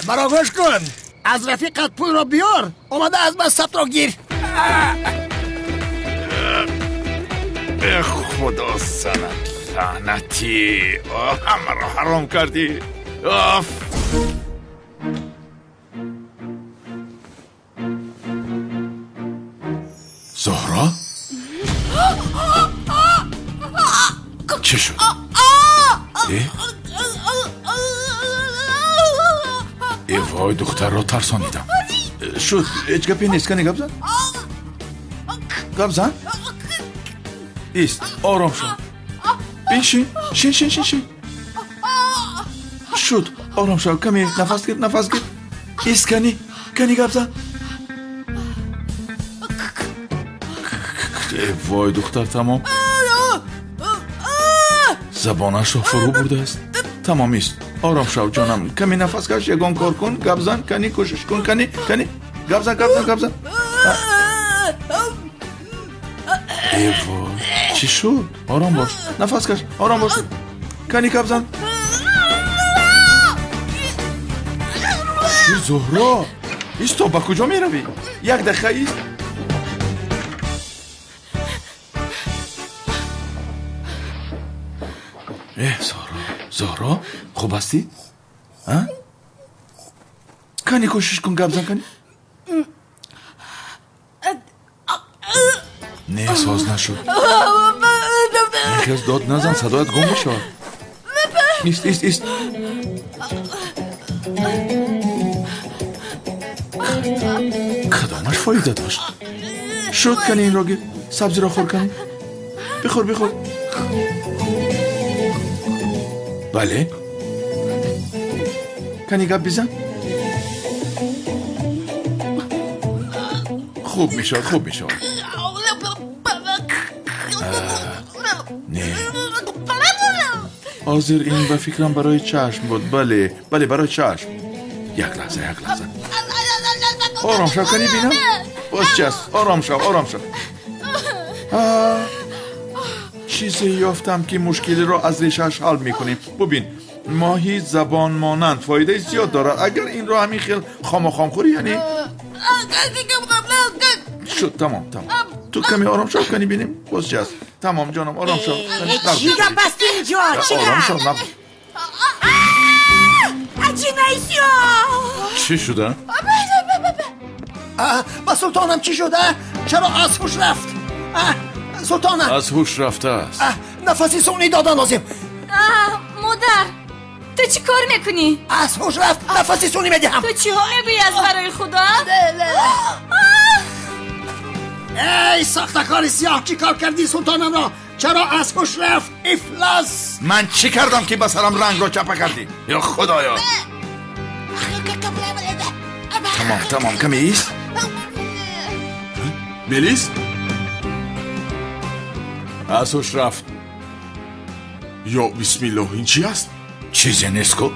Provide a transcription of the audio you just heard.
مرا گوش کن. از رفیقت پول را بیار. اومده از من ثبت را گیر. به خدا سنت لعنتی، همه را حرام کردی. زهرا؟ چی شد؟ ای وای دختر را ترسانیدم. شد هیچ گپی نیست کنی گپ زن؟ گپ زن؟ ایست آرام شد. بین شین شد آرام شد. کمی نفس گیر ایست کنی گپ زن. ای وای دختر تمام زبانش را فرو برده است. تمام است. آرام شو جانم. کمی نفس کش. یگان کار کن. گپ زن کنی. کوشش کن کنی گپ زن. ای وای چی شد؟ آرام باش. نفس کش. آرام باش. کنی گپ زن. زهرا ایست تو با کجا می روی؟ یک دقیقه ایست. زهرا خوب هستی؟ کنی کوشش کن گپ زن کنی. نه ساز نشد. یکی داد نزن صدایت گم بشه. ایست کدامش فایده داشت. شد کنی این را گیر. سبزی را خور کنی. بخور. بله کنی گپ بزن. خوب میشد. نه حاضر این به فکرم برای چشم بود. بله برای چشم. یک لحظه آرام شو کنی بینم. باز چست. آرام شو. چیزی یافتم که مشکلی را از ریشش حل میکنیم. ببین ماهی زبان مانند فایده زیاد دارد. اگر این را همین خیل خام خوری یعنی شد. تمام تو کمی آرام شو کنی بینیم. باز چست. تمام جانم آرام شو. چی گپ است اینجا؟ آرام شو. چی شده؟ با سلطانم چی شده؟ چرا از هوش رفت؟ سلطانم از هوش رفته است. نفسی سونی دادن لازم. مادر تو چی کار میکنی؟ از هوش رفت. نفسی سونی میدهم. تو چی ها میگویی از برای خدا؟ ای ساختکار سیاه چی کار کردی سلطانم را؟ چرا از هوش رفت؟ افلاس. من چی کردم که بسرم رنگ را چپه کردی؟ یا خدایا. تمام کمی ایست. بلیست از هوش رفت. یا بسم الله این چی است؟ چیزی نیست کو.